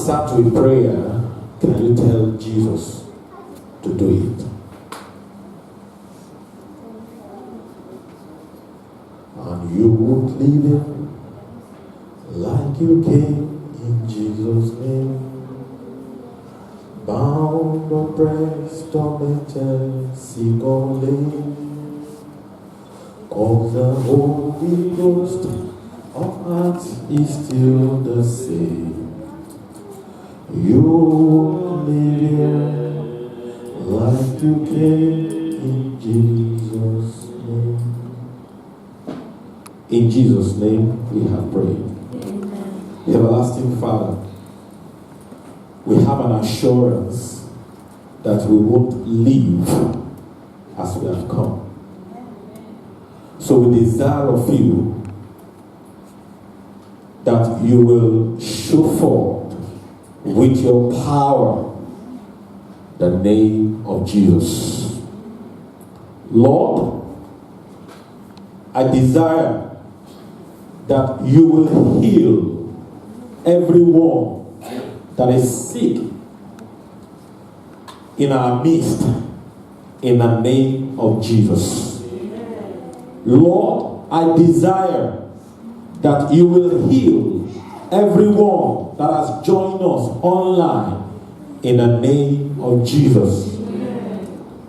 start with prayer, can you tell Jesus to do it? And you would lead him like you came in Jesus' name. Bound, oppressed, tormented, sick only. Cause the Holy Ghost of us is still the same. You live here like you came in Jesus' name. In Jesus' name we have prayed. Amen. Everlasting Father, we have an assurance that we won't leave as we have come. So we desire of you that you will show forth with your power the name of Jesus. Lord, I desire that you will heal everyone that is sick in our midst in the name of Jesus. Lord, I desire that you will heal everyone that has joined us online in the name of Jesus.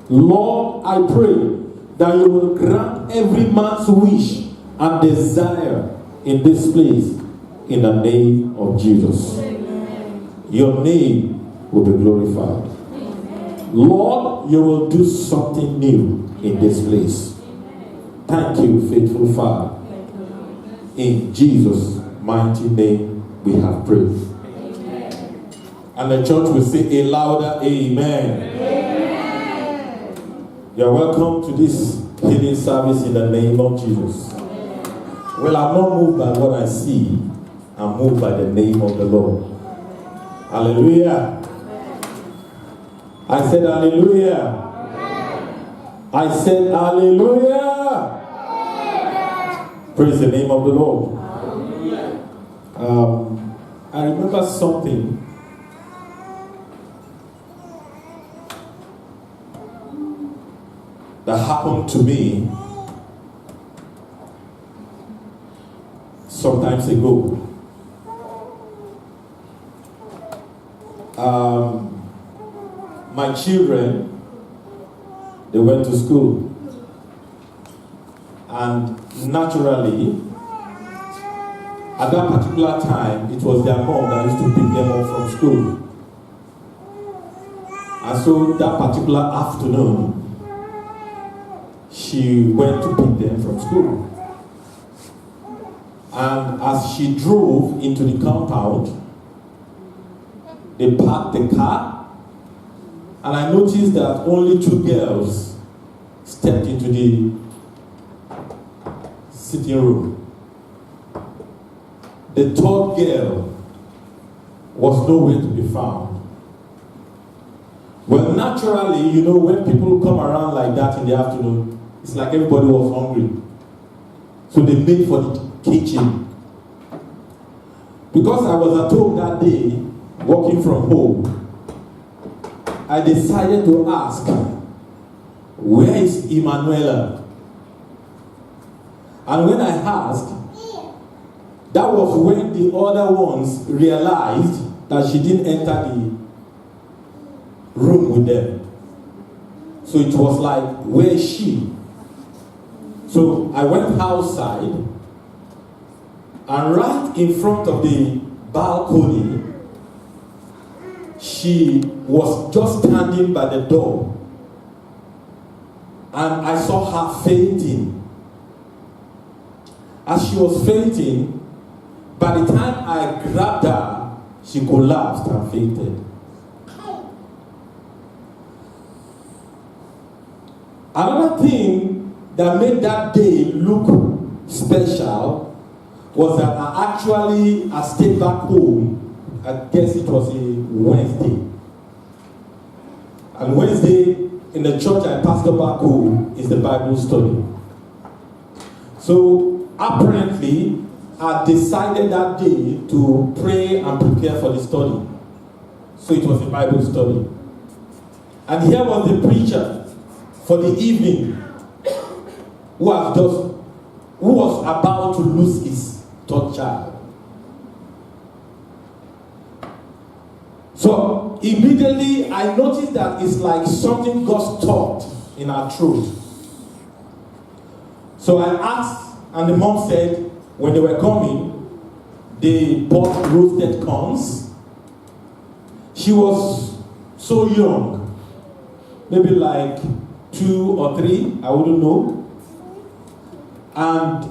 Lord, I pray that you will grant every man's wish and desire in this place in the name of Jesus. Your name will be glorified. Lord, you will do something new in this place. Thank you, faithful Father. In Jesus' mighty name we have prayed. Amen. And the church will say a louder amen. Amen. You are welcome to this healing service in the name of Jesus. Amen. Well, I'm not moved by what I see. I'm moved by the name of the Lord. Amen. Hallelujah. Amen. I said hallelujah. Amen. I said hallelujah. Praise the name of the Lord. I remember something that happened to me some times ago. My children, they went to school. And naturally, at that particular time, it was their mom that used to pick them up from school. And so that particular afternoon, she went to pick them from school. And as she drove into the compound, they parked the car, and I noticed that only two girls stepped into the sitting room. The third girl was nowhere to be found. Well, naturally, you know, when people come around like that in the afternoon, it's like everybody was hungry. So they made for the kitchen. Because I was at home that day, working from home, I decided to ask, where is Emanuela? And when I asked, that was when the other ones realized that she didn't enter the room with them. So it was like, where is she? So I went outside, and right in front of the balcony, she was just standing by the door. And I saw her fainting. As she was fainting, by the time I grabbed her, she collapsed and fainted. Another thing that made that day look special was that I stayed back home. I guess it was a Wednesday. And Wednesday in the church I pastored back home is the Bible study. So apparently I decided that day to pray and prepare for the study. So it was a Bible study. And here was the preacher for the evening who was about to lose his third child. So immediately I noticed that it's like something got stuck in her throat. So I asked, and the mom said when they were coming, they bought roasted corns. She was so young, maybe like 2 or 3, I wouldn't know. And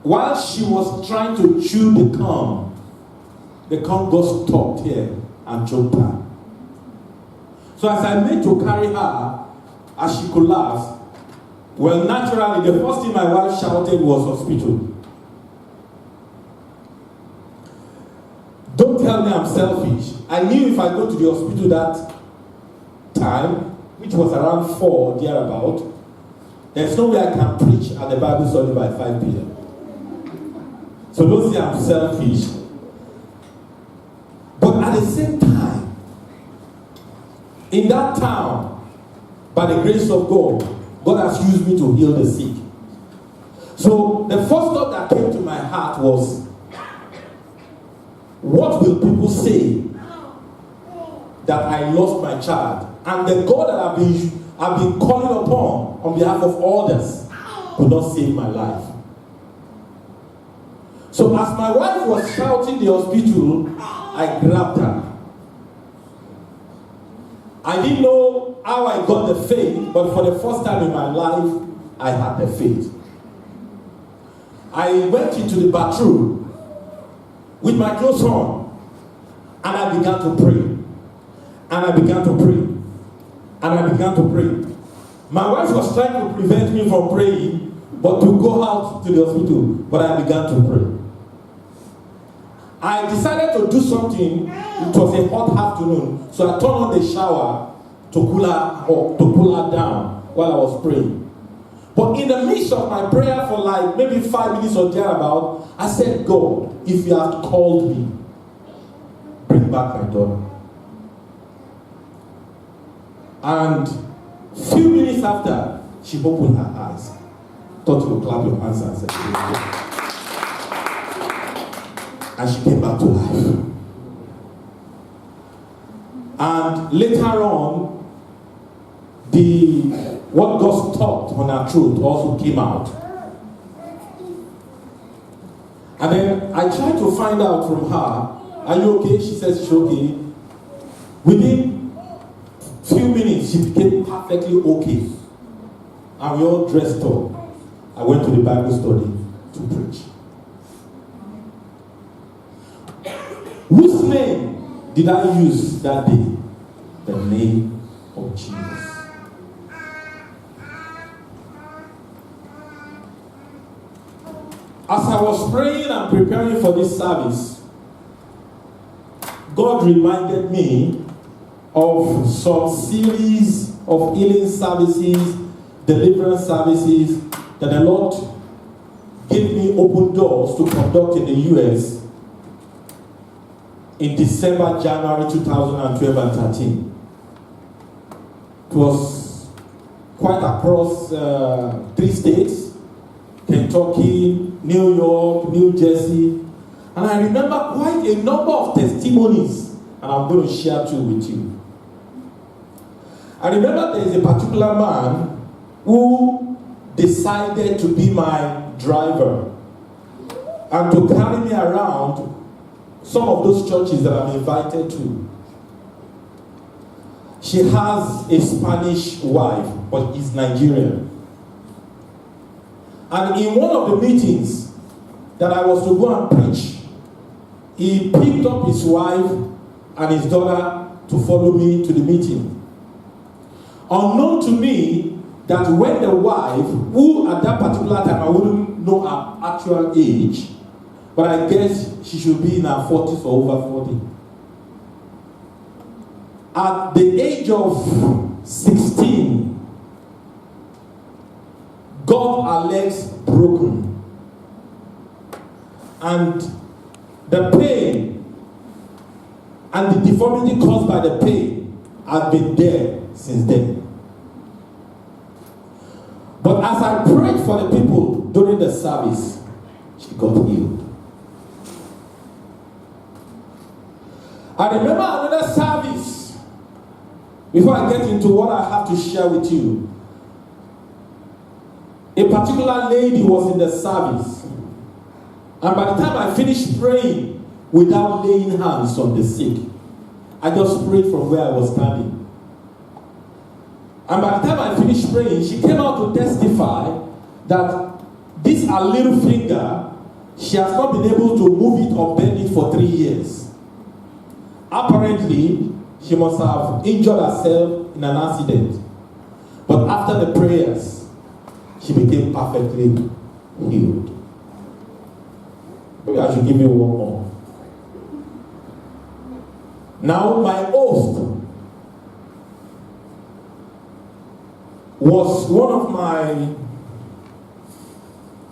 while she was trying to chew the corn got stuck here and choked her. So as I made to carry her, as she collapsed, well, naturally, the first thing my wife shouted was hospital. Don't tell me I'm selfish. I knew if I go to the hospital that time, which was around 4, thereabout, there's no way I can preach at the Bible study by 5 p.m. So don't say I'm selfish. But at the same time, in that town, by the grace of God, God has used me to heal the sick. So the first thought that came to my heart was, what will people say that I lost my child? And the God that I've been calling upon on behalf of others could not save my life. So as my wife was shouting the hospital, I grabbed her. I didn't know how I got the faith, but for the first time in my life, I had the faith. I went into the bathroom with my clothes on, and I began to pray. And I began to pray. And I began to pray. My wife was trying to prevent me from praying, but to go out to the hospital, but I began to pray. I decided to do something. It was a hot afternoon, so I turned on the shower to cool her down while I was praying. But in the midst of my prayer for like maybe 5 minutes or thereabout, I said, God, if you have called me, bring back my daughter. And few minutes after, she opened her eyes. Thought you would clap your hands and say, and she came back to life. And later on, what got stuck on her throat also came out. And then I tried to find out from her, are you okay? She says she's okay. Within few minutes, she became perfectly okay. And we all dressed up. I went to the Bible study to preach. Whose name did I use that day? The name of Jesus. As I was praying and preparing for this service, God reminded me of some series of healing services, deliverance services that the Lord gave me open doors to conduct in the U.S. in December, January 2012 and 13. It was quite across 3 states, Kentucky, New York, New Jersey. And I remember quite a number of testimonies, and I'm going to share 2 with you. I remember there is a particular man who decided to be my driver and to carry me around some of those churches that I'm invited to. She has a Spanish wife, but is Nigerian. And in one of the meetings that I was to go and preach, he picked up his wife and his daughter to follow me to the meeting. Unknown to me that when the wife, who at that particular time I wouldn't know her actual age, but I guess she should be in her 40s or over 40. At the age of 16, got her legs broken. And the pain And the deformity caused by the pain has been there since then. But as I prayed for the people during the service, she got healed. I remember another service, before I get into what I have to share with you. A particular lady was in the service, and by the time I finished praying without laying hands on the sick, I just prayed from where I was standing. And by the time I finished praying, she came out to testify that this her little finger, she has not been able to move it or bend it for 3 years. Apparently, she must have injured herself in an accident. But after the prayers, she became perfectly healed. Maybe I should give you one more. Now, my host was one of my...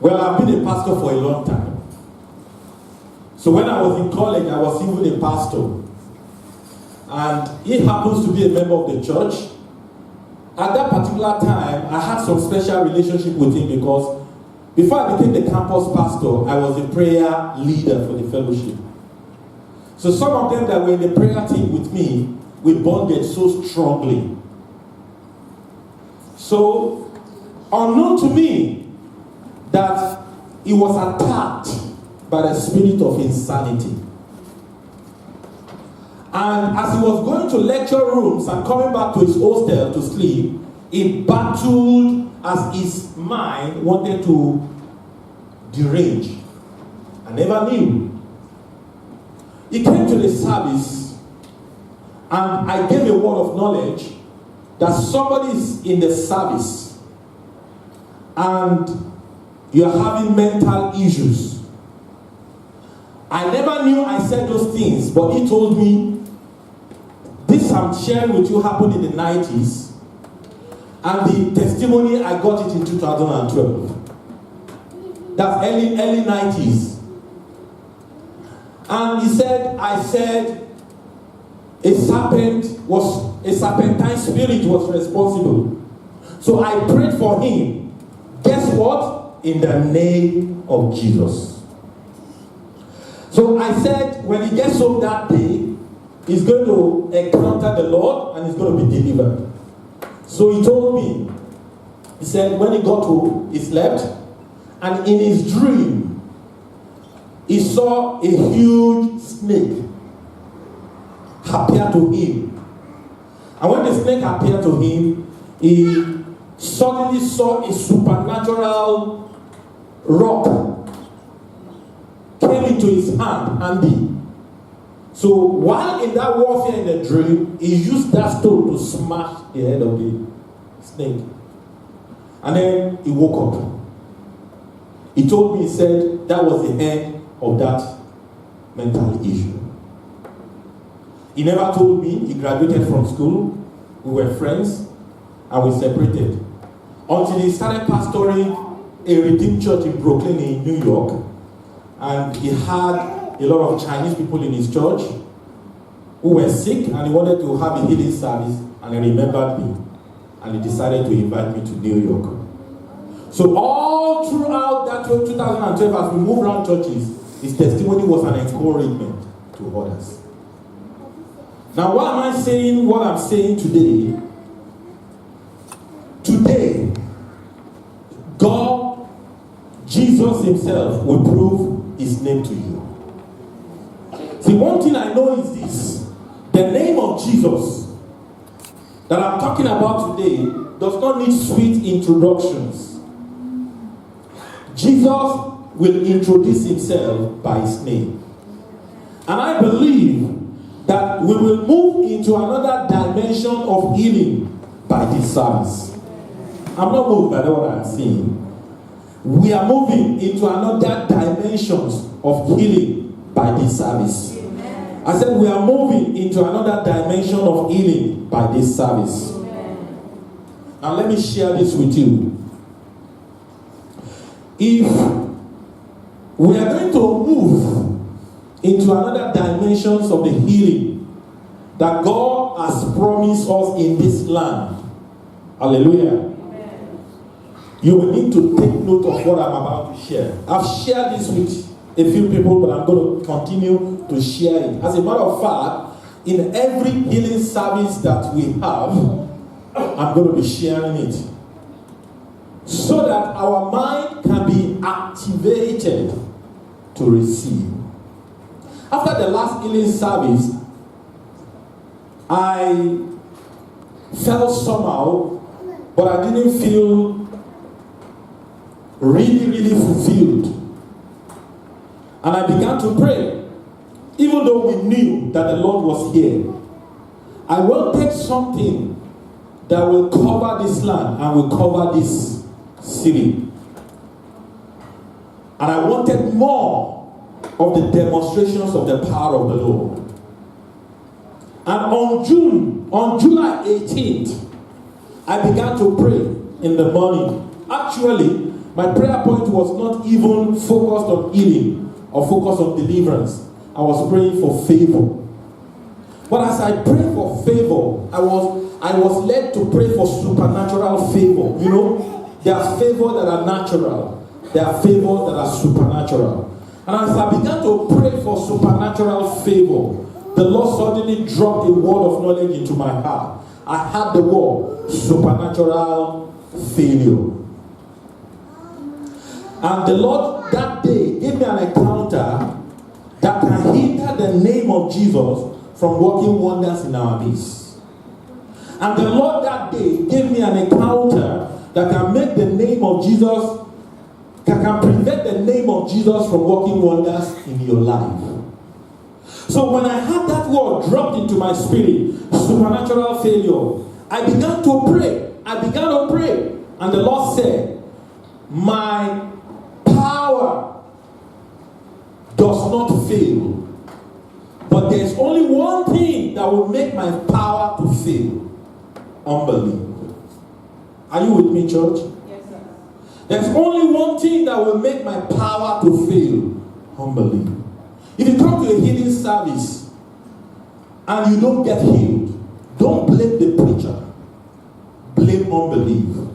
Well, I've been a pastor for a long time. So when I was in college, I was even a pastor. And he happens to be a member of the church. At that particular time, I had some special relationship with him because before I became the campus pastor, I was the prayer leader for the fellowship. So some of them that were in the prayer team with me, we bonded so strongly. So, unknown to me, that he was attacked by the spirit of insanity. And as he was going to lecture rooms and coming back to his hostel to sleep, he battled as his mind wanted to derange. I never knew. He came to the service, and I gave a word of knowledge that somebody is in the service and you're having mental issues. I never knew I said those things, but he told me, this I'm sharing with you happened in the 90s, and the testimony, I got it in 2012. That's early 90s. And he said, I said, a serpentine spirit was responsible. So I prayed for him. Guess what? In the name of Jesus. So I said, when he gets home that day, he's going to encounter the Lord and he's going to be delivered. So he told me, he said, when he got home, he slept, and in his dream, he saw a huge snake appear to him. And when the snake appeared to him, he suddenly saw a supernatural rock came into his hand, handy. So while in that warfare in the dream, he used that stone to smash the head of the snake. And then he woke up. He told me, he said, that was the end of that mental issue. He never told me. He graduated from school. We were friends and we separated. Until he started pastoring a Redeemed church in Brooklyn in New York. And he had a lot of Chinese people in his church who were sick, and he wanted to have a healing service, and he remembered me. And he decided to invite me to New York. So all throughout that 2012, as we moved around churches, his testimony was an encouragement to others. Now, why am I saying what I'm saying today? Today, God, Jesus himself, will prove his name to you. See, one thing I know is this. The name of Jesus that I'm talking about today does not need sweet introductions. Jesus will introduce himself by his name. And I believe that we will move into another dimension of healing by this service. I'm not moved by what I'm saying. We are moving into another dimensions of healing by this service. Amen. I said we are moving into another dimension of healing by this service. Amen. Now let me share this with you. If we are going to move into another dimensions of the healing that God has promised us in this land. Hallelujah. Amen. You will need to take note of what I'm about to share. I've shared this with a few people, but I'm going to continue to share it. As a matter of fact, in every healing service that we have, I'm going to be sharing it, so that our mind can be activated to receive. After the last healing service, I felt somehow, but I didn't feel really fulfilled. And I began to pray, even though we knew that the Lord was here. I wanted something that will cover this land and will cover this city. And I wanted more of the demonstrations of the power of the Lord. And on July 18th, I began to pray in the morning. Actually, my prayer point was not even focused on healing or focused on deliverance. I was praying for favor. But as I prayed for favor, I was led to pray for supernatural favor. You know, there are favors that are natural. There are favors that are supernatural. And as I began to pray for supernatural favor, the Lord suddenly dropped a word of knowledge into my heart. I had the word supernatural failure. And the Lord that day gave me an encounter that can hinder the name of Jesus from working wonders in our midst. And the Lord that day gave me an encounter that can make the name of Jesus, can prevent the name of Jesus from working wonders in your life. So when I had that word dropped into my spirit, supernatural failure, I began to pray. And the Lord said, my power does not fail. But there's only one thing that will make my power to fail. Unbelief. Are you with me, church? Yes, sir. There's only one thing that will make my power to fail. Unbelief. If you come to a healing service and you don't get healed, don't blame the preacher. Blame unbelief.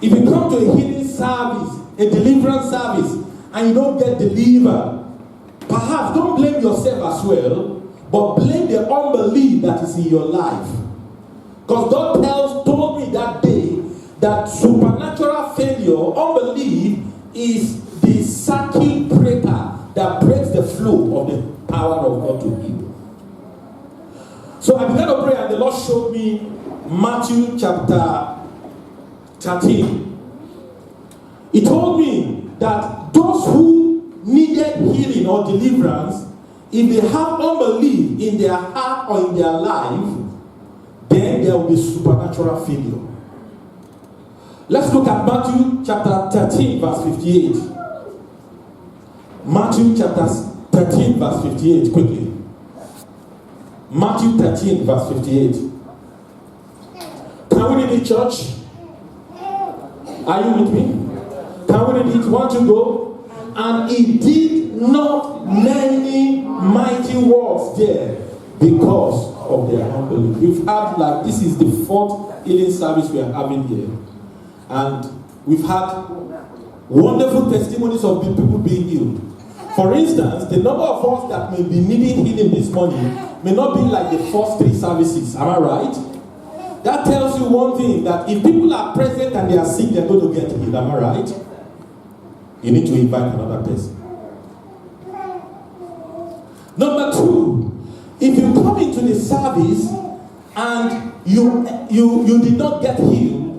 If you come to a healing service, a deliverance service, and you don't get delivered, perhaps don't blame yourself as well, but blame the unbelief that is in your life. Because God told me that day that supernatural failure, unbelief, is the circuit breaker that breaks the flow of the power of God to heal. So I began to pray, and the Lord showed me Matthew chapter 13. He told me that those who needed healing or deliverance, if they have unbelief in their heart or in their life, then there will be supernatural failure. Let's look at Matthew chapter 13, verse 58. Matthew chapter 13, verse 58, quickly. Matthew 13, verse 58. Can we read it, church? Are you with me? Can we read it? 1, 2, go. And he did not many mighty works there because of their unbelief. We've had, like, this is the 4th healing service we are having here. And we've had wonderful testimonies of people being healed. For instance, the number of us that may be needing healing this morning may not be like the first 3 services. Am I right? That tells you one thing, that if people are present and they are sick, they're going to get healed. Am I right? You need to invite another person. Number 2, if you come into the service and you did not get healed,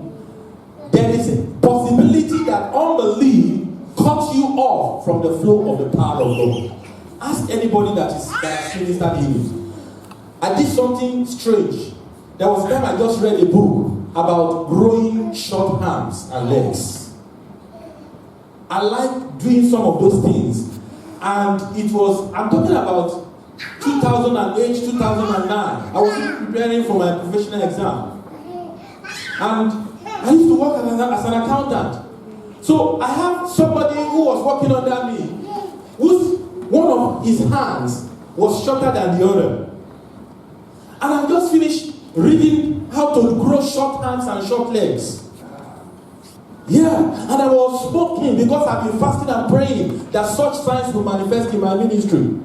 there is a possibility that unbelief cuts you off from the flow of the power of God. Ask anybody that has ministered healing. I did something strange. There was a time I just read a book about growing short arms and legs. I like doing some of those things. And I'm talking about 2008, 2009. I was preparing for my professional exam. And I used to work as an accountant. So I have somebody who was working under me, whose one of his hands was shorter than the other. And I just finished reading how to grow short arms and short legs. Yeah, and I was smoking because I've been fasting and praying that such signs will manifest in my ministry.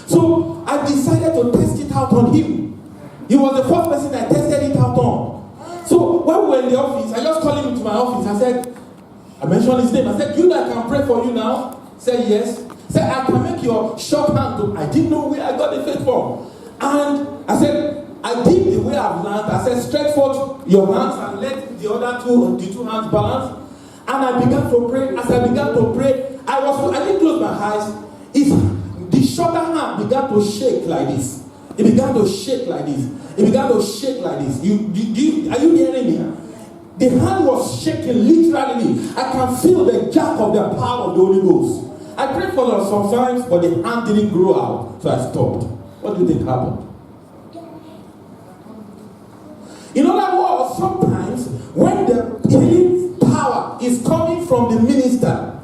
So I decided to test it out on him. He was the first person I tested it out on. So when we were in the office, I just called him into my office. I mentioned his name. I said, you that can pray for you now? He said, yes. He said, I can make your short hand to. I didn't know where I got the faith from. And I said, I did the way I've learned. I said, stretch forth your hands and let the other two hands balance. And I began to pray. As I began to pray, I didn't close my eyes. The shorter hand began to shake like this. It began to shake like this. It began to shake like this. Are you hearing me? The hand was shaking literally. I can feel the jack of the power of the Holy Ghost. I prayed for them sometimes, but the hand didn't grow out. So I stopped. What do you think happened? In other words, sometimes when the healing power is coming from the minister,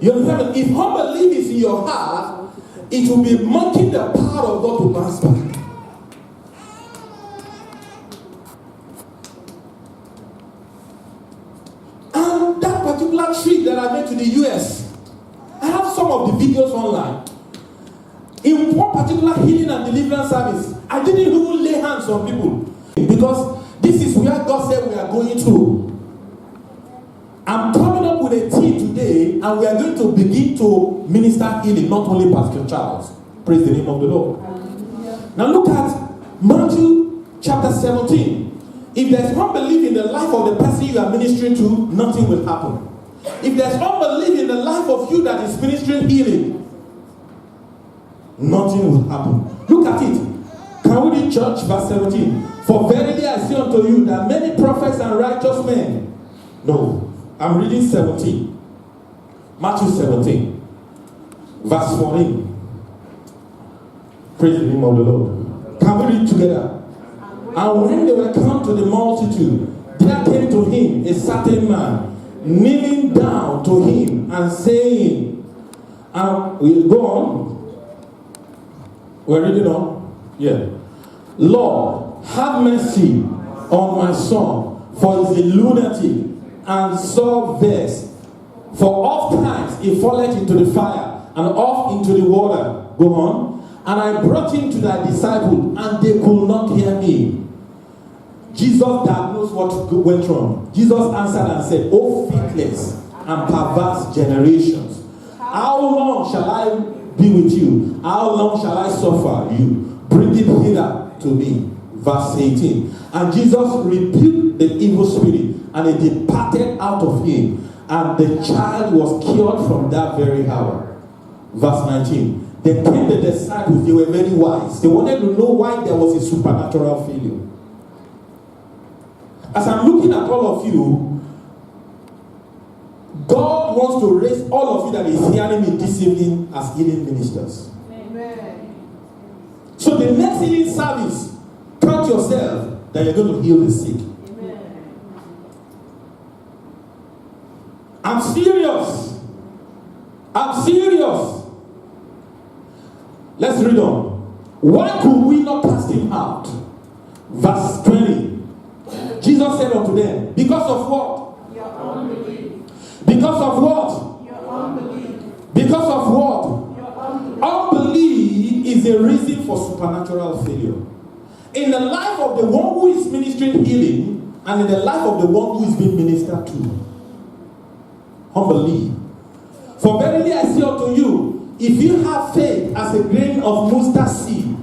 you understand? If unbelief is in your heart, it will be mocking the power of God to bounce back. And that particular trip that I made to the US, I have some of the videos online. In one particular healing and deliverance service, I didn't even lay hands on people. Because this is where God said we are going to. I'm coming up with a team today, and we are going to begin to minister healing, not only Pastor Charles. Praise the name of the Lord. Now look at Matthew chapter 17. If there's unbelief in the life of the person you are ministering to, nothing will happen. If there's unbelief in the life of you that is ministering healing, nothing will happen. Look at it. Can we read church? Verse 17. For verily I say unto you that many prophets and righteous men. No, I'm reading 17. Matthew 17. Verse 14. Praise the name of the Lord. Can we read together? And when they were come to the multitude, there came to him a certain man, kneeling down to him and saying, and we go on. We're reading on? Yeah. Lord, have mercy on my son, for he is a lunatic and sore vexed. For oft times he falleth into the fire and oft into the water. Go on. And I brought him to thy disciples, and they could not hear me. Jesus diagnosed what went wrong. Jesus answered and said, O faithless and perverse generations, how long shall I be with you? How long shall I suffer you? Bring it hither to me. Verse 18. And Jesus rebuked the evil spirit, and it departed out of him, and the child was cured from that very hour. Verse 19. Then came the disciples. They were very wise. They wanted to know why there was a supernatural failure. As I'm looking at all of you, God wants to raise all of you that is hearing me this evening as healing ministers. Amen. So the next healing service, count yourself that you're going to heal the sick. Amen. I'm serious. I'm serious. Let's read on. Why could we not cast him out? Verse 20. Jesus said unto them, because of what? Your unbelief. Because of what? Your unbelief. Because of what? Your unbelief. Unbelief is a reason for supernatural failure. In the life of the one who is ministering healing, and in the life of the one who is being ministered to. Unbelief. For verily I say unto you, if you have faith as a grain of mustard seed,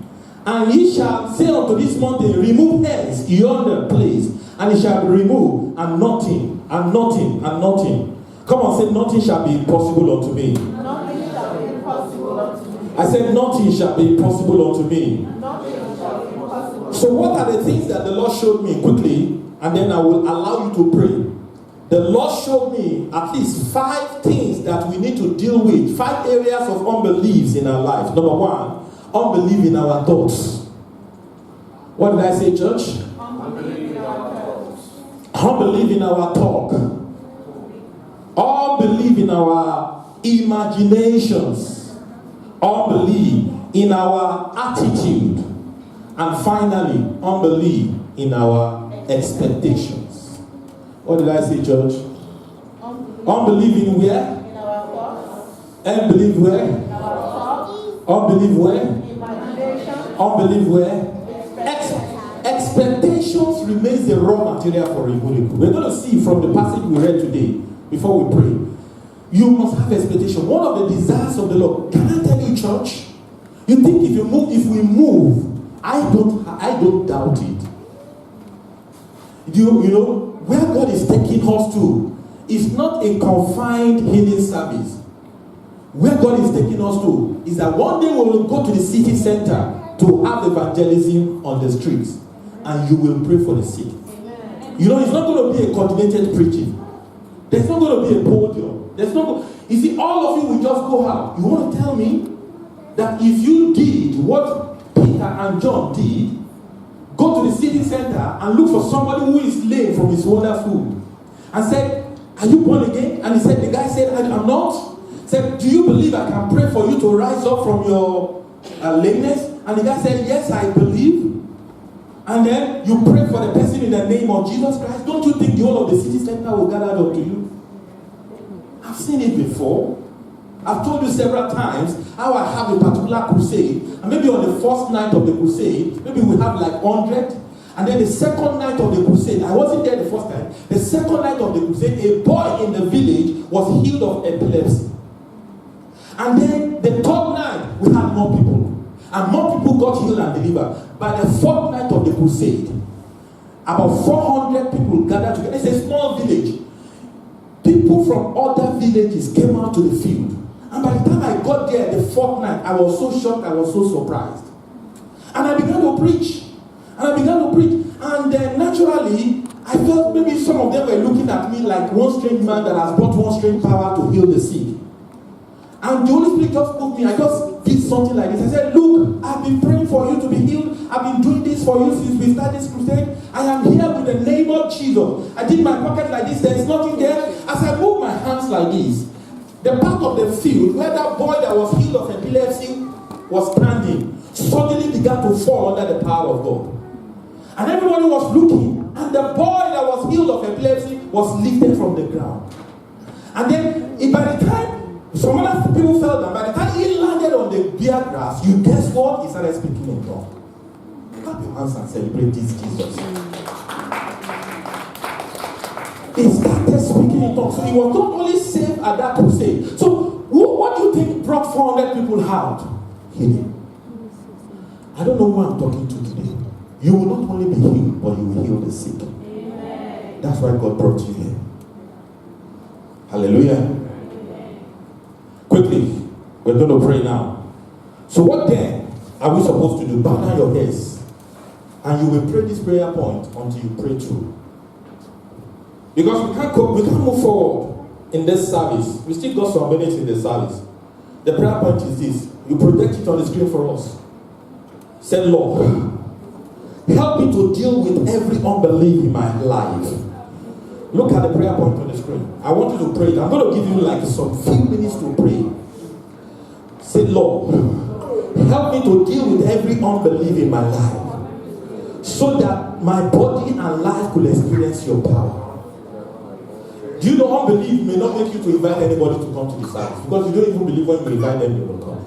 and ye shall say unto this mountain, remove hence yonder place, and it shall be removed, and nothing, and nothing, and nothing. Come on, say, nothing shall be impossible unto me. Nothing shall be impossible unto me. I said, nothing shall be impossible unto me. Nothing shall be impossible. So what are the things that the Lord showed me quickly, and then I will allow you to pray. The Lord showed me at least 5 things that we need to deal with, 5 areas of unbelief in our lives. Number 1, unbelief in our thoughts. What did I say, church? Unbelief in our thoughts. Unbelief in our talk. Unbelief in our imaginations. Unbelief in our attitude. And finally, unbelief in our expectations. What did I say, church? Unbelief in where? In our thoughts. Unbelief where? In our thoughts. Unbelief where? Imagination. Unbelief where? Expectations remains the raw material for evil. We're going to see from the passage we read today, before we pray. You must have expectation. One of the desires of the Lord. Can I tell you, church? You think if we move, I don't doubt it. You know, where God is taking us to is not a confined healing service. Where God is taking us to is that one day we will go to the city center to have evangelism on the streets, and you will pray for the sick. Amen. You know, it's not going to be a coordinated preaching. There's not going to be a podium. You see, all of you will just go out. You want to tell me that if you did what Peter and John did, go to the city center and look for somebody who is lame from his mother's womb, and said, "Are you born again?" And the guy said, "I'm not." Said, "Do you believe I can pray for you to rise up from your lameness?" And the guy said, "Yes, I believe." And then you pray for the person in the name of Jesus Christ. Don't you think the whole of the city center will gather up to you? I've seen it before. I've told you several times how I have a particular crusade, and maybe on the first night of the crusade, maybe we have like 100, and then the second night of the crusade, I wasn't there the first time, the second night of the crusade, a boy in the village was healed of epilepsy. And then the third night, we had more people, and more people got healed and delivered. By the fourth night of the crusade, about 400 people gathered together. It's a small village. People from other villages came out to the field. And by the time I got there the fourth night, I was so shocked, I was so surprised. And I began to preach. And then naturally, I felt maybe some of them were looking at me like one strange man that has got one strange power to heal the sick. And the Holy Spirit just moved me. I just did something like this. I said, "Look, I've been praying for you to be healed. I've been doing this for you since we started this crusade. I am here with the name of Jesus." I did my pocket like this. There is nothing there. As I moved my hands like this, the part of the field where that boy that was healed of epilepsy was standing suddenly began to fall under the power of God. And everybody was looking, and the boy that was healed of epilepsy was lifted from the ground. And then, by the time some other people fell down, by the time he landed on the bare grass, you guess what? He started speaking in tongues. Clap your hands and celebrate this Jesus. He started speaking in tongues. So he was not only saved at that crusade. So what do you think brought 400 people out? Healing. I don't know who I'm talking to today. You will not only be healed, but you will heal the sick. Amen. That's why God brought you here. Hallelujah. Amen. Quickly, we're going to pray now. So what then are we supposed to do? Bow down your heads. And you will pray this prayer point until you pray through. Because we can't move forward in this service. We still got some minutes in the service. The prayer point is this. You project it on the screen for us. Say, "Lord, help me to deal with every unbelief in my life." Look at the prayer point on the screen. I want you to pray it. I'm going to give you like some few minutes to pray. Say, "Lord, help me to deal with every unbelief in my life, so that my body and life could experience your power." Do you know unbelief may not make you to invite anybody to come to the service, because you don't even believe when you invite them, they will come.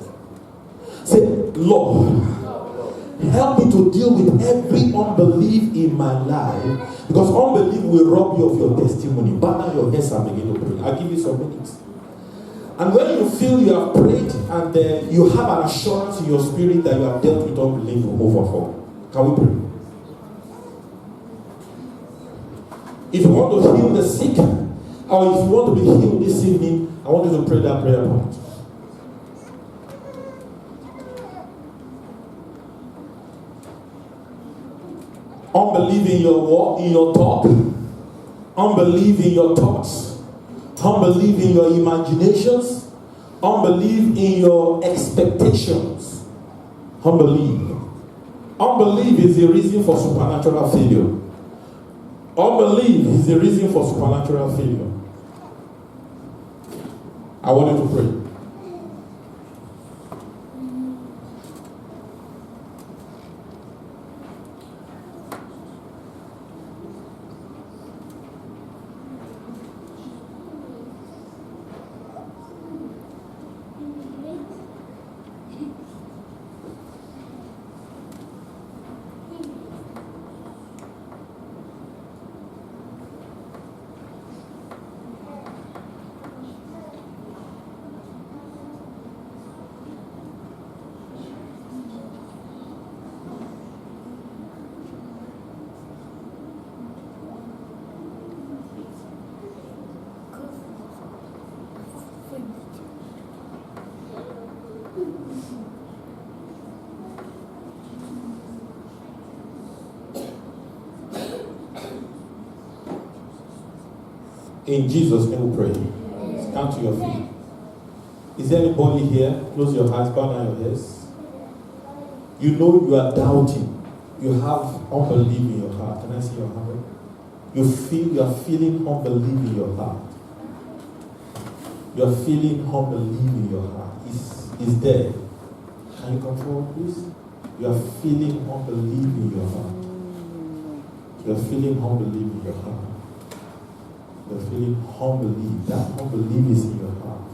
Say, "Lord, help me to deal with every unbelief in my life," because unbelief will rob you of your testimony. Bow down your heads and begin to pray. I'll give you some minutes. And when you feel you have prayed and you have an assurance in your spirit that you have dealt with unbelief, you move forward. Can we pray? If you want to heal the sick, or if you want to be healed this evening, I want you to pray that prayer point. Unbelief in your walk, in your talk, unbelief in your thoughts, unbelief in your imaginations, unbelief in your expectations. Unbelief. Unbelief is the reason for supernatural failure. Unbelief is the reason for supernatural failure. I want you to pray. In Jesus' name we pray. Stand to your feet. Is there anybody here? Close your eyes, bow down your heads. You know you are doubting. You have unbelief in your heart. Can I see your hand? You are feeling unbelief in your heart. You are feeling unbelief in your heart. Is there? Can you come forward, please? You are feeling unbelief in your heart. You are feeling unbelief in your heart. You are feeling unbelief. That unbelief is in your heart.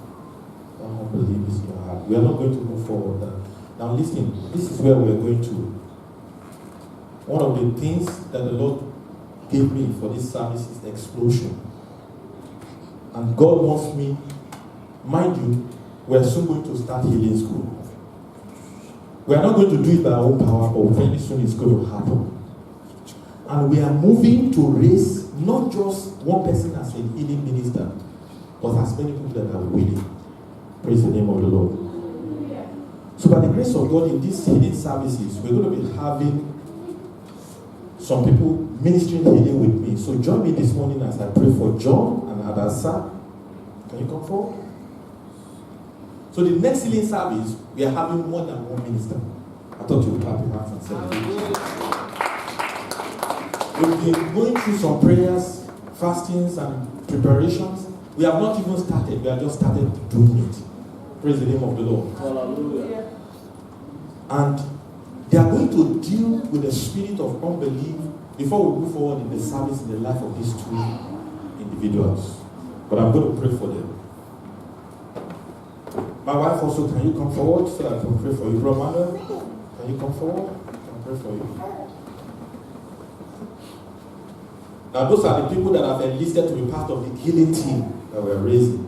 That unbelief is in your heart. We are not going to move forward. Now listen, this is where we are going to. One of the things that the Lord gave me for this service is explosion. And God wants me, mind you, we are soon going to start healing school. We are not going to do it by our own power, but very soon it's going to happen. And we are moving to raise not just one person as a healing minister, but as many people that are willing. Praise the name of the Lord. So by the grace of God, in these healing services, we're going to be having some people ministering healing with me. So join me this morning as I pray for John and Adasa. Can you come forward? So the next healing service, we are having more than one minister. I thought you would clap your hands and celebrate. We've been going through some prayers, fastings, and preparations. We have not even started. We have just started doing it. Praise the name of the Lord. Hallelujah. And they are going to deal with the spirit of unbelief before we move forward in the service in the life of these two individuals. But I'm going to pray for them. My wife also, can you come forward so I can pray for you? Brother, can you come forward? I can pray for you. Now those are the people that have enlisted to be part of the healing team that we're raising.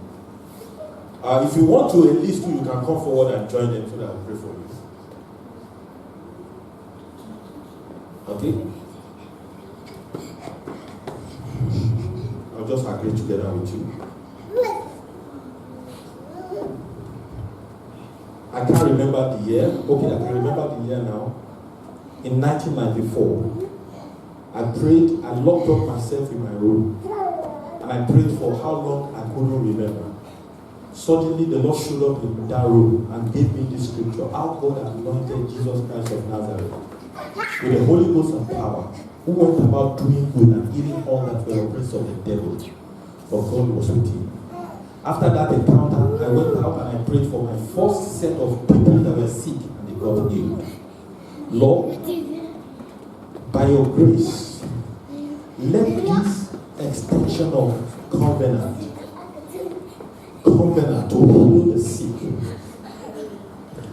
If you want to enlist you, you can come forward and join them so that I'll pray for you. Okay? I'll just agree together with you. I can't remember the year. Okay, I can remember the year now. In 1994, I prayed, I locked up myself in my room. And I prayed for how long I couldn't remember. Suddenly the Lord showed up in that room and gave me this scripture. How God anointed Jesus Christ of Nazareth with the Holy Ghost and power, who went about doing good and healing all that were oppressed of the devil. For God was with him. After that encounter, I went out and I prayed for my first set of people that were sick and they got healed. Lord, by your grace, let this extension of covenant to heal the sick,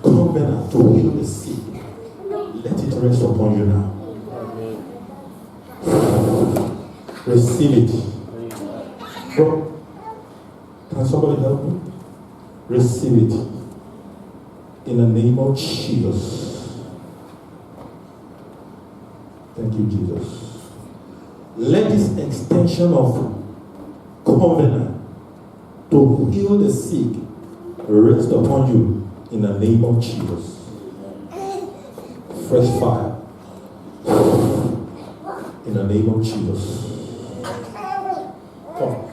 covenant to heal the sick, let it rest upon you now. Receive it. Bro, can somebody help me? Receive it. In the name of Jesus. Thank you, Jesus. Let this extension of covenant to heal the sick rest upon you in the name of Jesus. Fresh fire. In the name of Jesus. Come.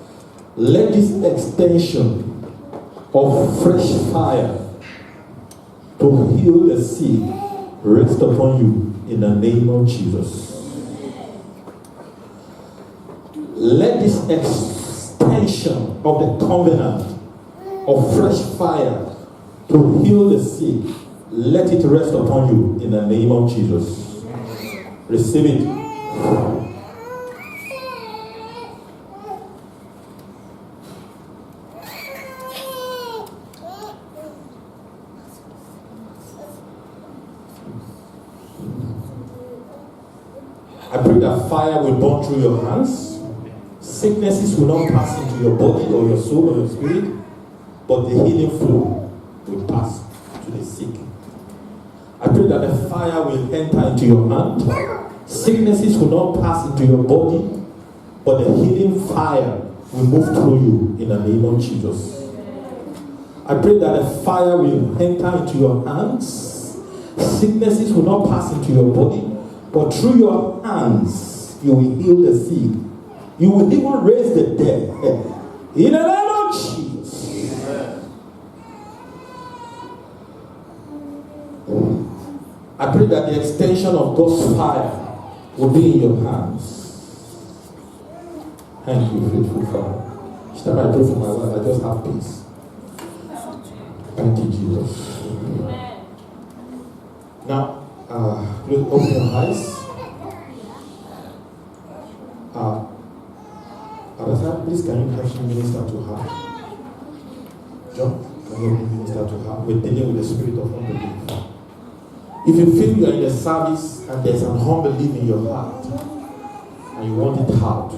Let this extension of fresh fire to heal the sick rest upon you in the name of Jesus. Let this extension of the covenant of fresh fire to heal the sick, let it rest upon you in the name of Jesus. Receive it. I pray that fire will burn through your hands. Sicknesses will not pass into your body or your soul or your spirit, but the healing flow will pass to the sick. I pray that the fire will enter into your hand. Sicknesses will not pass into your body, but the healing fire will move through you in the name of Jesus. I pray that the fire will enter into your hands. Sicknesses will not pass into your body, but through your hands, you will heal the sick You will even raise the dead. In the name of Jesus. I pray that the extension of God's fire will be in your hands. Thank you, faithful Father. Each time I pray for my wife, I just have peace. Thank you, Jesus. Now, please open your eyes. Please, can you help me minister to her? John, can you help me minister to her? We're dealing with the spirit of unbelief. If you feel you are in a service and there's an unbelief in your heart and you want it out,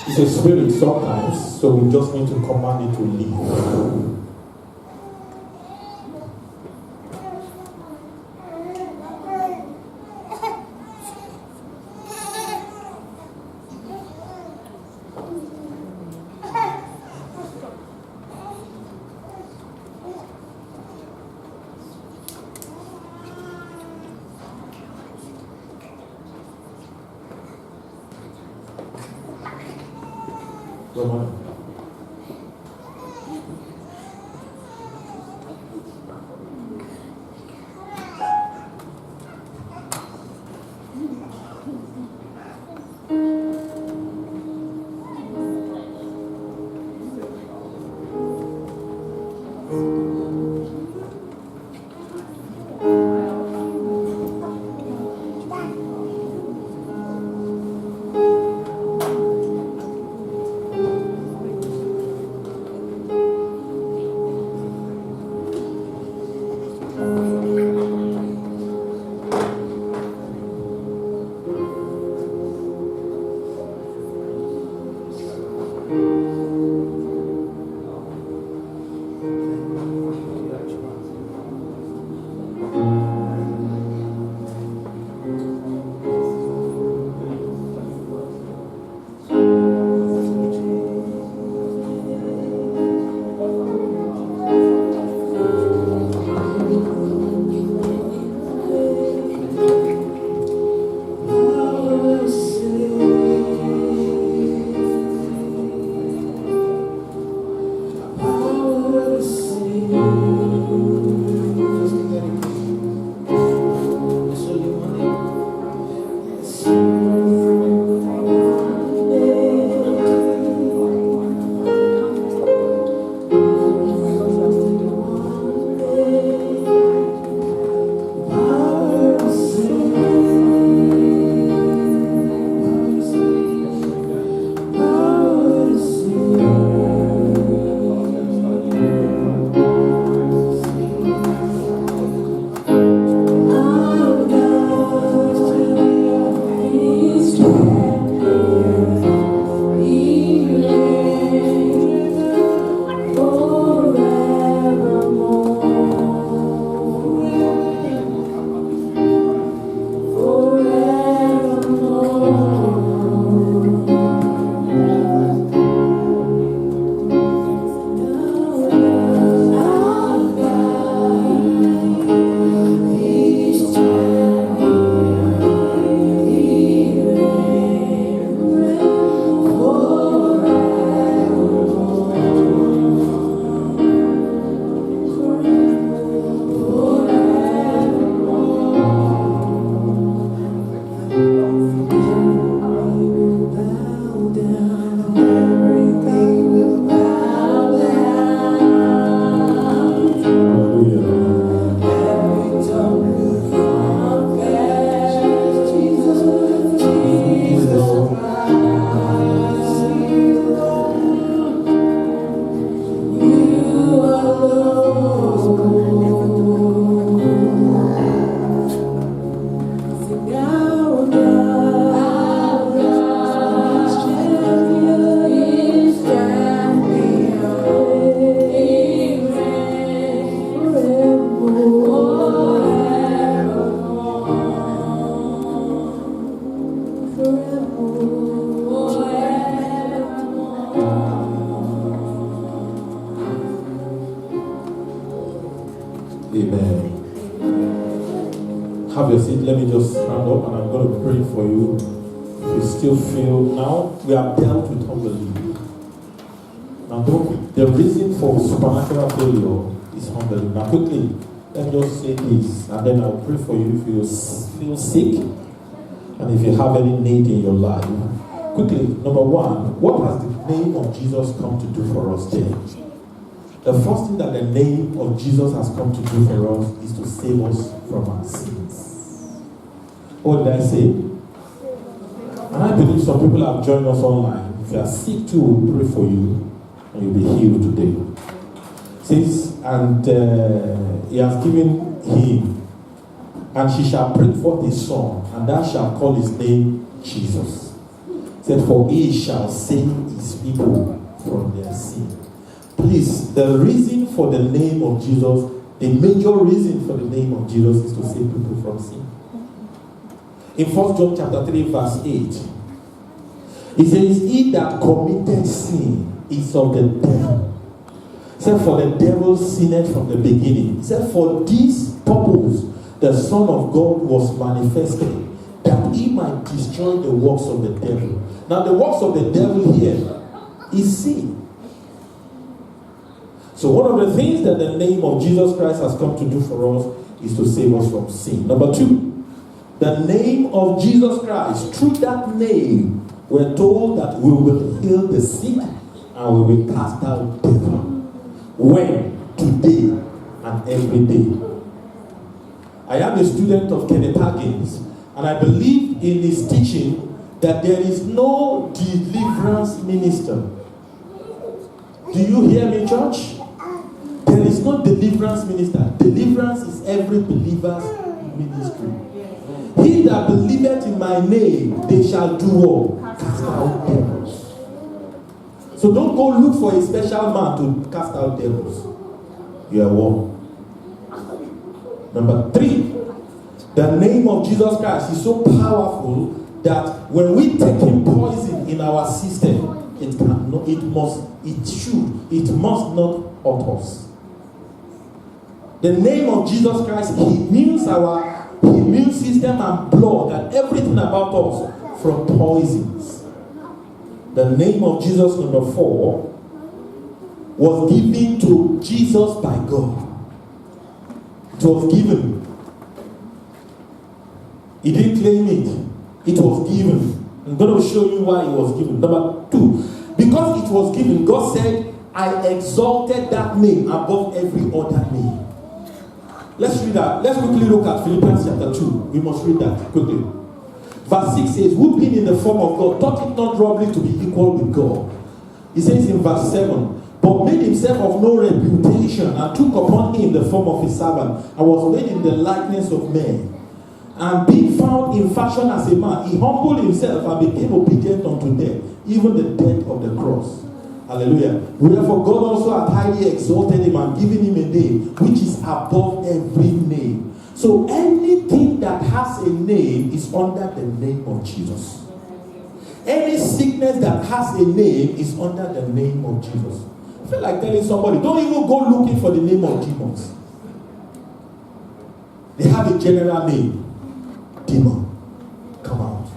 it's a spirit sometimes, so we just need to command it to leave. Have your seat. Let me just stand up and I'm going to pray for you. If you still feel now, we have dealt with unbelief. Now, the reason for supernatural failure is unbelief. Now, quickly, let me just say this, and then I'll pray for you if you feel sick and if you have any need in your life. Quickly, number one, what has the name of Jesus come to do for us today? The first thing that the name of Jesus has come to do for us is to save us from our sins. What did I say? And I believe some people have joined us online. If you are sick too, we'll pray for you and you'll be healed today. It says, and he has given him, and she shall bring forth a son, and thou shalt call his name Jesus. It said, for he shall save his people from their sin. Please, the reason for the name of Jesus, the major reason for the name of Jesus is to save people from sin. In 1 John chapter 3 verse 8, it says, he that committed sin is of the devil. It said, for the devil sinned from the beginning. It said, for this purpose the Son of God was manifested, that he might destroy the works of the devil. Now the works of the devil here is sin. So one of the things that the name of Jesus Christ has come to do for us is to save us from sin. Number two, the name of Jesus Christ, through that name, we're told that we will heal the sick and we will cast out devil. When? Today and every day. I am a student of Kenneth Hagin, and I believe in his teaching that there is no deliverance minister. Do you hear me, church? There is no deliverance minister. Deliverance is every believer's ministry. He that believeth in my name, they shall do what? Cast out devils. So don't go look for a special man to cast out devils. You are one. Number three, the name of Jesus Christ is so powerful that when we take in poison in our system, it must not hurt us. The name of Jesus Christ heals our immune system and blood and everything about us from poisons. The name of Jesus, number 4, was given to Jesus by God. It was given. He didn't claim it. It was given. I'm going to show you why it was given. Number 2, because it was given, God said, I exalted that name above every other name. Let's read that. Let's quickly look at Philippians chapter 2. We must read that quickly. Verse 6 says, who being in the form of God, thought it not robbery to be equal with God. He says in verse 7, but made himself of no reputation, and took upon him the form of a servant, and was made in the likeness of men. And being found in fashion as a man, he humbled himself and became obedient unto death, even the death of the cross. Hallelujah. Wherefore God also hath highly exalted him and given him a name which is above every name. So anything that has a name is under the name of Jesus. Any sickness that has a name is under the name of Jesus. I feel like telling somebody, don't even go looking for the name of demons. They have a general name. Demon, come out.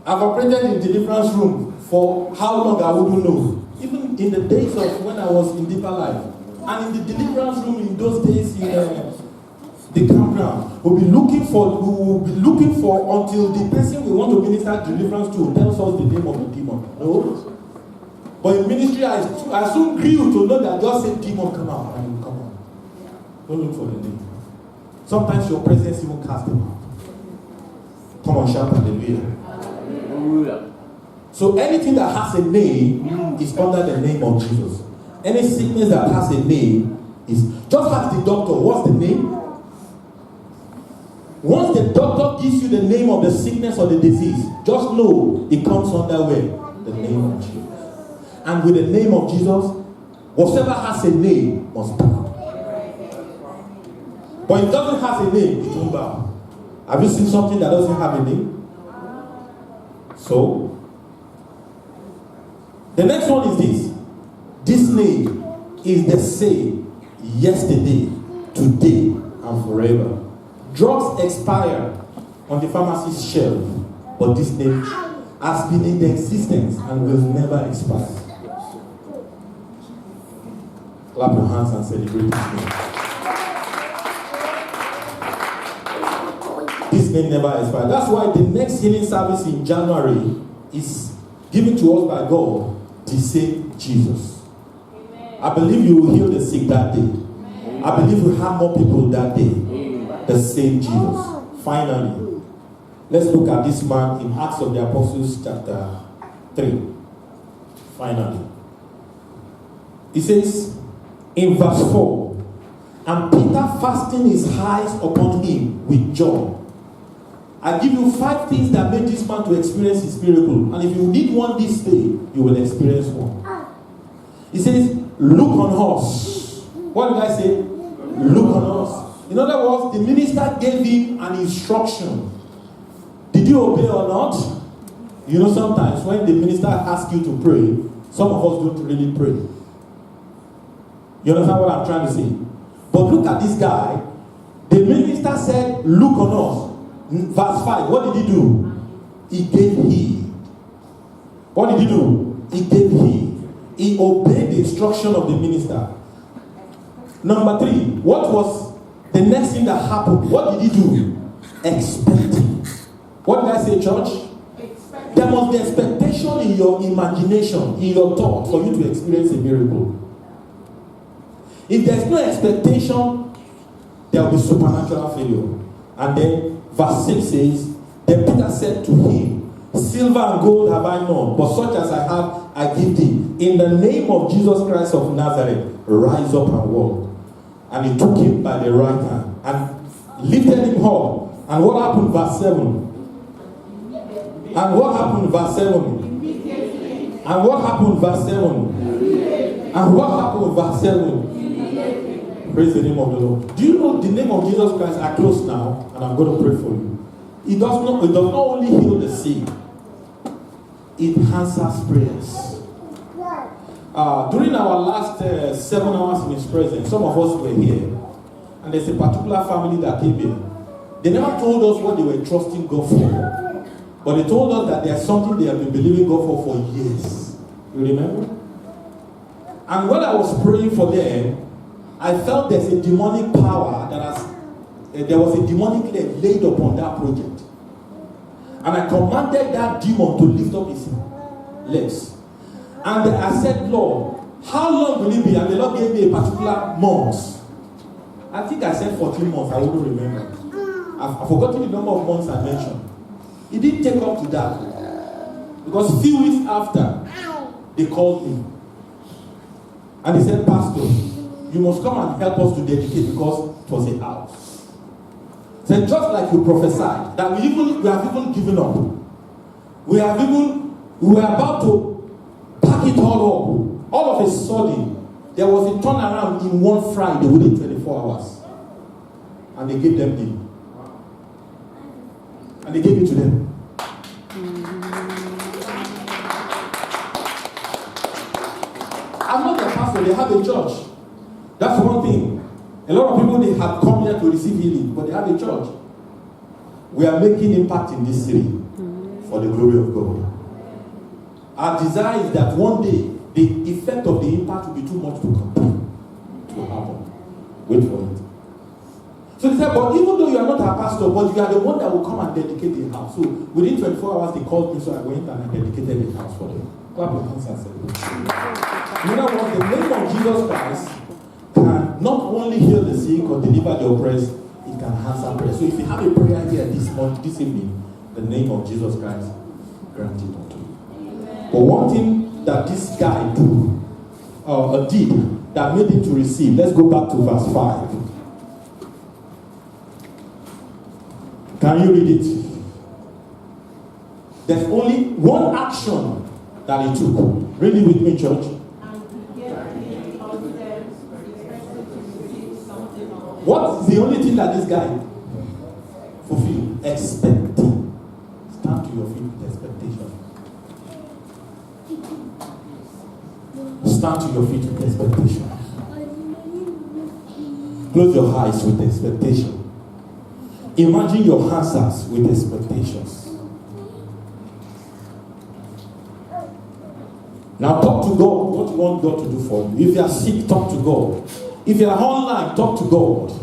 I've operated in deliverance room for how long I wouldn't know. Even in the days of when I was in deeper life. And in the deliverance room in those days in the campground, we'll be looking for until the person we want to minister deliverance to tells us the name of the demon. No. But in ministry, I soon grew to know that God said, demon, come out. And you come out. Don't look for the name. Sometimes your presence even casts them out. Come on, shout hallelujah. Hallelujah. So anything that has a name is under the name of Jesus. Any sickness that has a name is, just ask the doctor, what's the name? Once the doctor gives you the name of the sickness or the disease, just know it comes under where? The name of Jesus. And with the name of Jesus, whatever has a name must bow. But if it doesn't have a name, it won't bow. Have you seen something that doesn't have a name? So, the next one is this. This name is the same yesterday, today and forever. Drugs expire on the pharmacy's shelf, but this name has been in existence and will never expire. Clap your hands and celebrate this name. This name never expires. That's why the next healing service in January is given to us by God, the same Jesus. Amen. I believe you will heal the sick that day. Amen. I believe we have more people that day. Amen. The same Jesus. Finally, let's look at this man in Acts of the Apostles chapter 3. Finally. It says in verse 4, and Peter fastened his eyes upon him with joy. I give you 5 things that made this man to experience his miracle. And if you need one this day, you will experience one. He says, look on us. What did I say? Look on us. In other words, the minister gave him an instruction. Did you obey or not? You know, sometimes when the minister asks you to pray, some of us don't really pray. You understand what I'm trying to say? But look at this guy. The minister said, look on us. Verse 5, what did he do? He gave heed. What did he do? He gave heed. He obeyed the instruction of the minister. Number 3, what was the next thing that happened? What did he do? Expecting. What did I say, church? There must be expectation in your imagination, in your thought, for you to experience a miracle. If there's no expectation, there will be supernatural failure. And then verse 6 says, then Peter said to him, silver and gold have I none, but such as I have, I give thee. In the name of Jesus Christ of Nazareth, rise up and walk. And he took him by the right hand and lifted him up. And what happened, verse 7? And what happened, verse 7? And what happened, verse 7? And what happened, verse 7? Praise the name of the Lord. Do you know the name of Jesus Christ are close now? And I'm going to pray for you. It does not only heal the sick, it answers prayers. During our last 7 hours in His presence, some of us were here. And there's a particular family that came in. They never told us what they were trusting God for. But they told us that there's something they have been believing God for years. You remember? And when I was praying for them, I felt there's a demonic power there was a demonic leg laid upon that project. And I commanded that demon to lift up his legs. And I said, Lord, how long will it be? And the Lord gave me a particular month. I think I said 14 months, I wouldn't remember. I've forgotten the number of months I mentioned. It didn't take up to that. Because a few weeks after, they called me. And he said, Pastor, you must come and help us to dedicate because it was a house. Said just like you prophesied, that we have even given up. We were about to pack it all up. All of a sudden, there was a turnaround in one Friday within 24 hours. And they gave them in. And they gave it to them. I'm not a pastor, they have a church. That's one thing. A lot of people, they have come here to receive healing, but they have a church. We are making impact in this city for the glory of God. Our desire is that one day, the effect of the impact will be too much to happen. Wait for it. So they said, but even though you are not a pastor, but you are the one that will come and dedicate the house. So within 24 hours, they called me, so I went and I dedicated the house for them. Clap your hands and celebrate. You know what? The name of Jesus Christ can not only heal the sick or deliver the oppressed, it can answer prayer. So if you have a prayer here this evening, the name of Jesus Christ, grant it unto you. But one thing that this guy did that made him to receive, let's go back to verse 5. Can you read it? There's only one action that he took. Read it with me, church. What's the only thing that this guy fulfilled? Expecting. Stand to your feet with expectation. Stand to your feet with expectation. Close your eyes with expectation. Imagine your answers with expectations. Now talk to God what you want God to do for you. If you are sick, talk to God. If you are online, talk to God.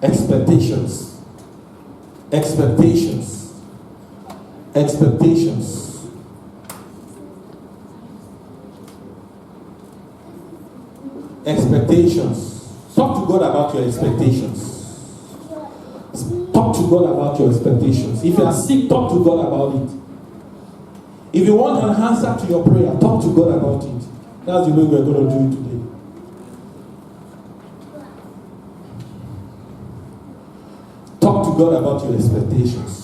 Expectations. Expectations. Expectations. Expectations. Talk to God about your expectations. Talk to God about your expectations. If you are sick, talk to God about it. If you want an answer to your prayer, talk to God about it. That's the way we're going to do it today. Talk to God about your expectations.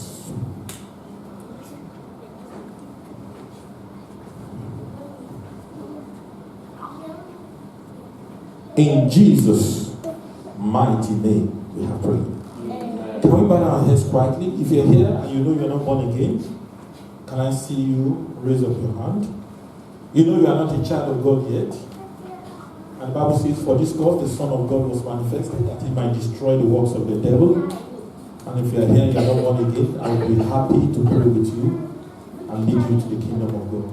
In Jesus' mighty name, we have prayed. Can we bow our heads quietly? If you're here and you know you're not born again, can I see you raise up your hand? You know you are not a child of God yet. And the Bible says, for this cause the Son of God was manifested, that he might destroy the works of the devil. And if you are here and you are not born again, I will be happy to pray with you and lead you to the kingdom of God.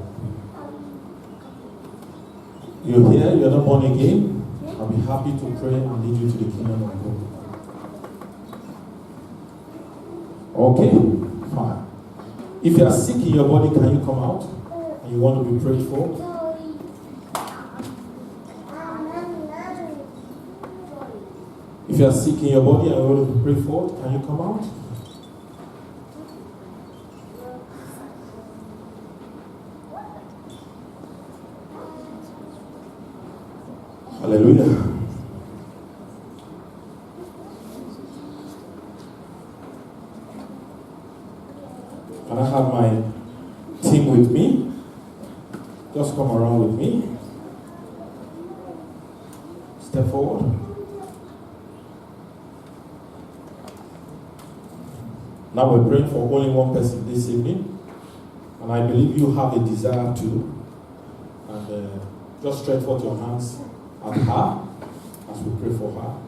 You're here, you're not born again, I'll be happy to pray and lead you to the kingdom of God. Okay, fine. If you are sick in your body, can you come out? And you want to be prayed for? If you are sick in your body and you want to be prayed for, can you come out? Hallelujah. Can I have my team with me? Just come around with me. Step forward. Now we're praying for only one person this evening. And I believe you have a desire to. And just stretch forth your hands at her as we pray for her.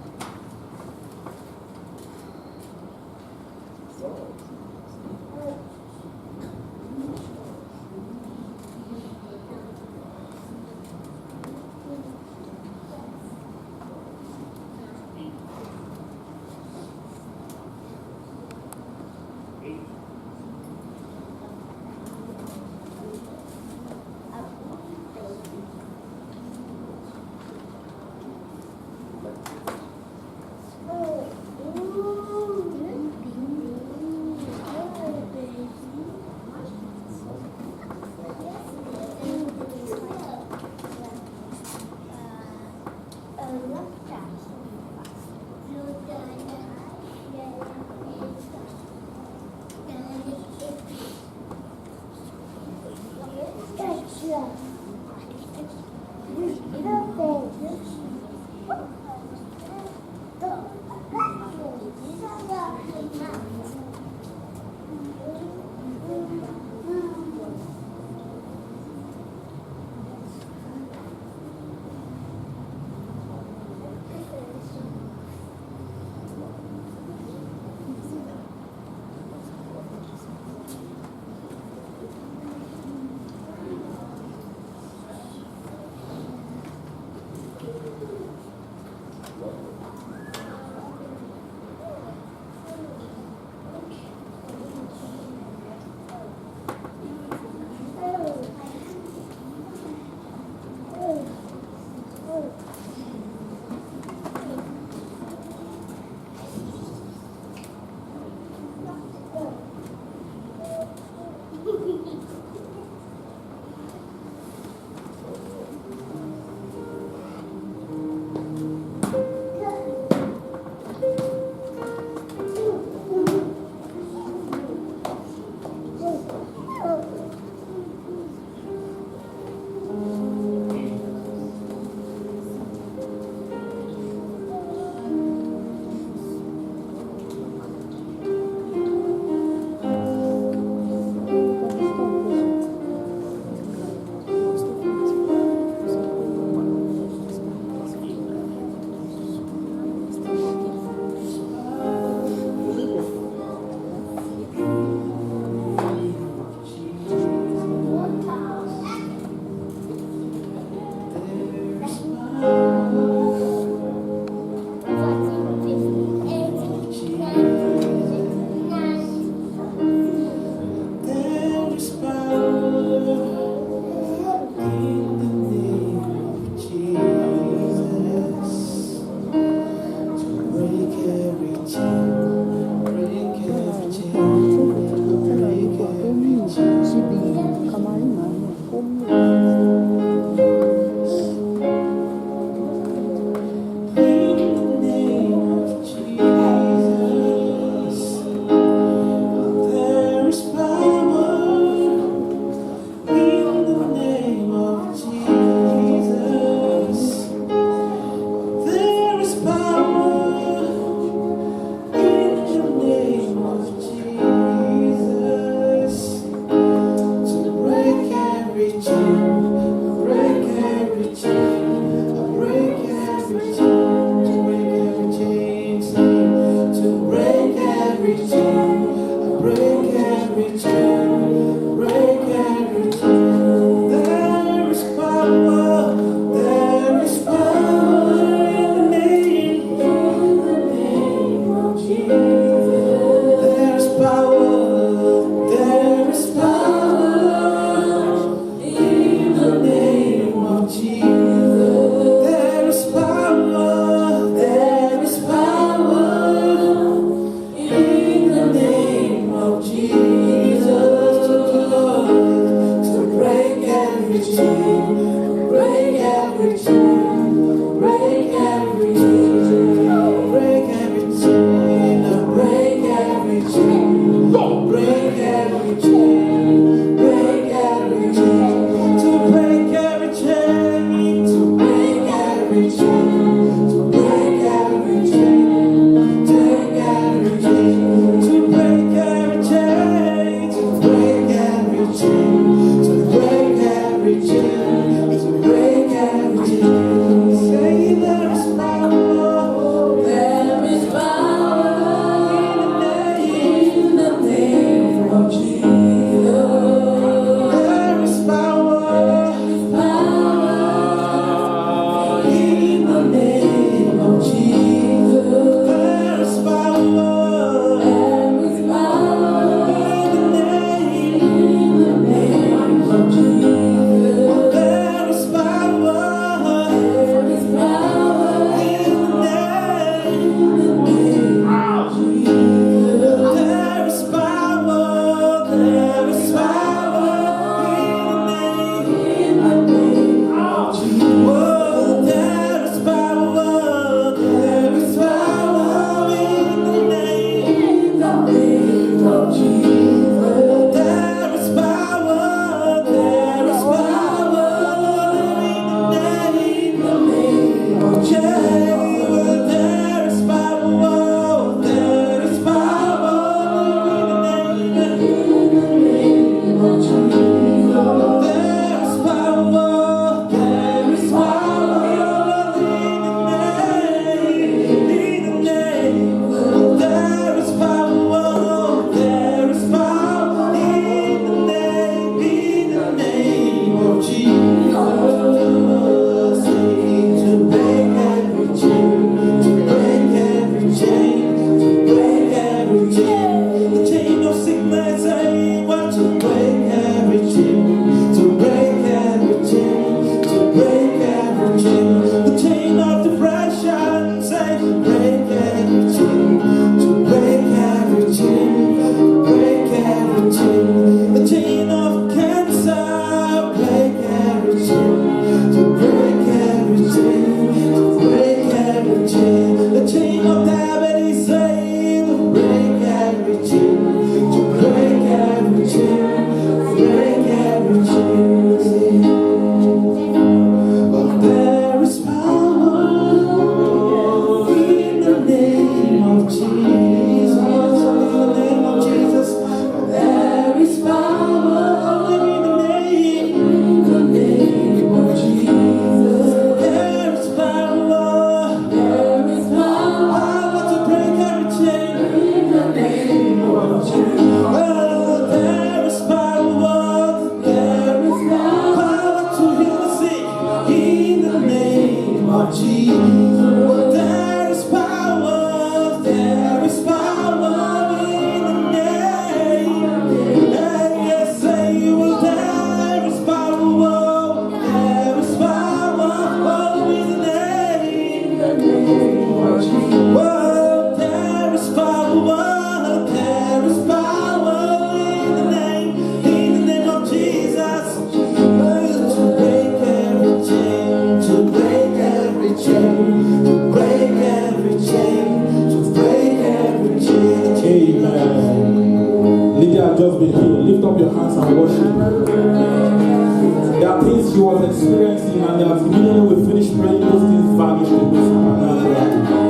There are things she was experiencing, and immediately we finish praying, those things vanish.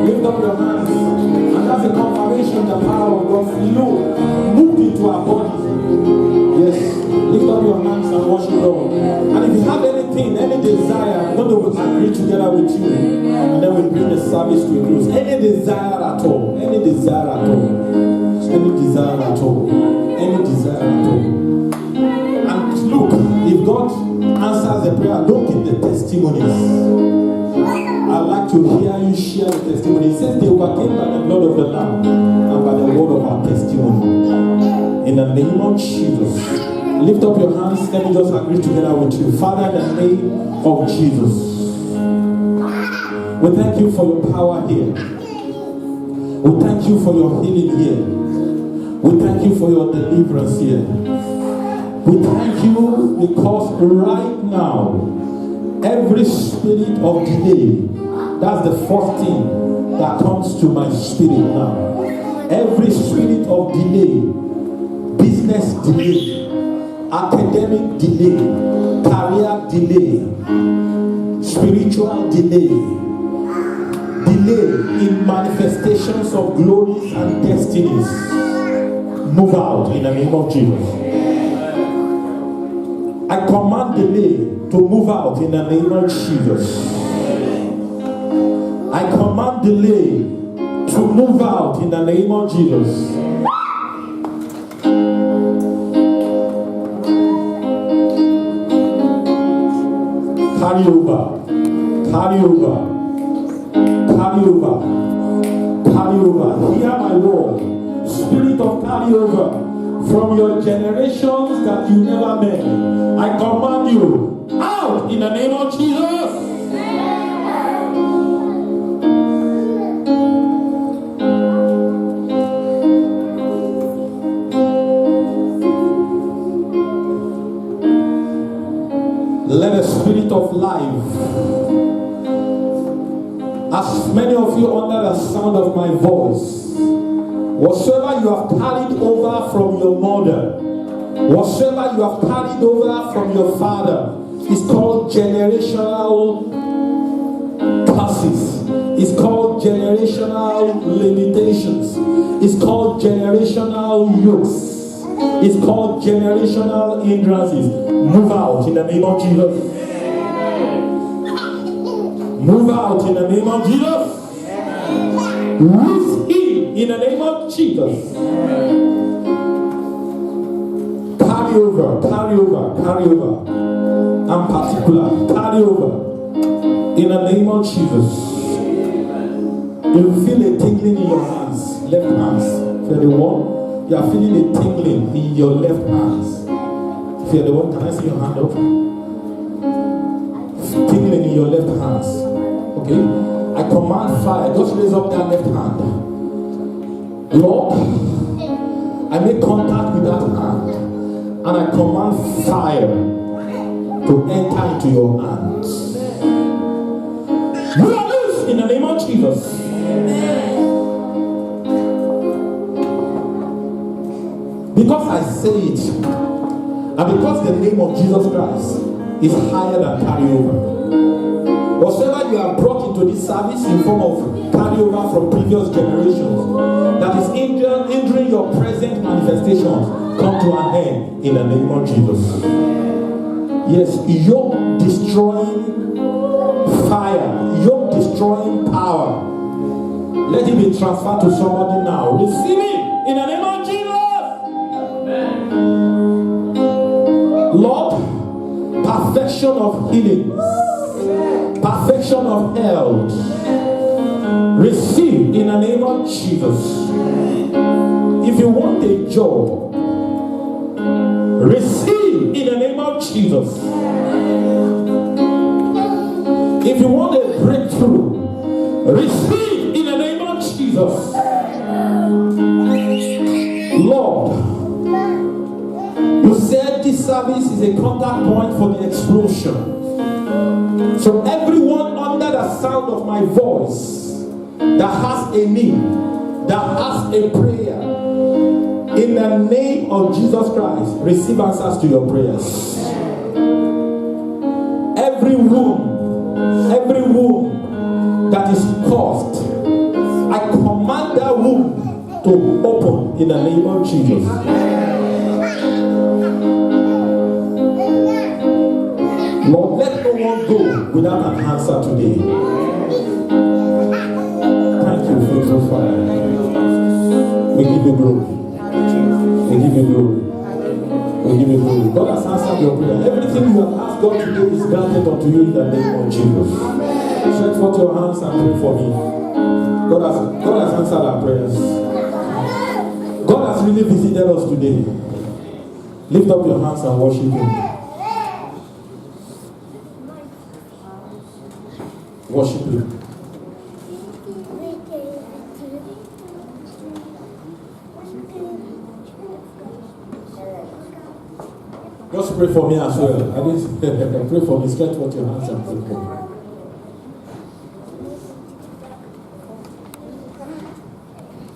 Lift up your hands, and that's a confirmation the power of God moved into our bodies. Yes, lift up your hands and worship God. And if you have anything, any desire, I'm going to agree together with you, and then we bring the service to a close. Any desire at all, any desire at all, any desire at all, any desire at all. And look, if God answers the prayer, don't keep the testimonies. I'd like to hear you share the testimony. It says they overcame by the blood of the Lamb and by the word of our testimony. In the name of Jesus, lift up your hands. Let me just agree together with you. Father, in the name of Jesus, we thank you for your power here. We thank you for your healing here. We thank you for your deliverance here. We thank you because right now, every spirit of delay, that's the first thing that comes to my spirit now. Every spirit of delay, business delay, academic delay, career delay, spiritual delay, delay in manifestations of glories and destinies, move out in the name of Jesus. I command delay to move out in the name of Jesus. I command delay to move out in the name of Jesus. Carry over, carry over, carry over, carry over. Hear my word. Spirit of carry over from your generations that you never met. I command you out in the name of Jesus. Let the spirit of life, as many of you under the sound of my voice, whatsoever you have carried over from your mother, whatsoever you have carried over from your father, is called generational curses. It's called generational limitations. It's called generational yokes. It's called generational hindrances. Move out in the name of Jesus. Move out in the name of Jesus. Receive in the name of Jesus. Carry over, carry over, carry over. I'm particular. Carry over in the name of Jesus. You feel a tingling in your hands, left hands. If you're the one, you are feeling a tingling in your left hands. If you're the one, can I see your hand up? Tingling in your left hands. Okay? I command fire. Just raise up that left hand. Lord, I make contact with that hand. And I command fire to enter into your hands. You are loose in the name of Jesus. Because I say it, and because the name of Jesus Christ is higher than carryover. Whatsoever you have brought into this service in form of carryover from previous generations that is hindering your present manifestations, come to an end in the name of Jesus. Yes, yoke destroying fire, yoke destroying power. Let it be transferred to somebody now. Receive it in the name of Jesus. Lord, perfection of healing, perfection of health, receive in the name of Jesus. If you want a job, receive in the name of Jesus. If you want a breakthrough, receive in the name of Jesus. Lord, you said this service is a contact point for the explosion. So everyone under the sound of my voice that has a need, that has a prayer, In the name of Jesus Christ, receive answers to your prayers. Every wound that is caused, I command that wound to open in the name of Jesus. Lord, let no one go without an answer today. Thank you, faithful Father. We give you glory. We give you glory. We give you glory. God has answered your prayer. Everything you have asked God to do is granted unto you in the name of Jesus. Stretch forth your hands and pray for me. God has answered our prayers. God has really visited us today. Lift up your hands and worship Him. Worship Him. Just pray for me as well. Pray for me. Stretch forth your hands and pray for me.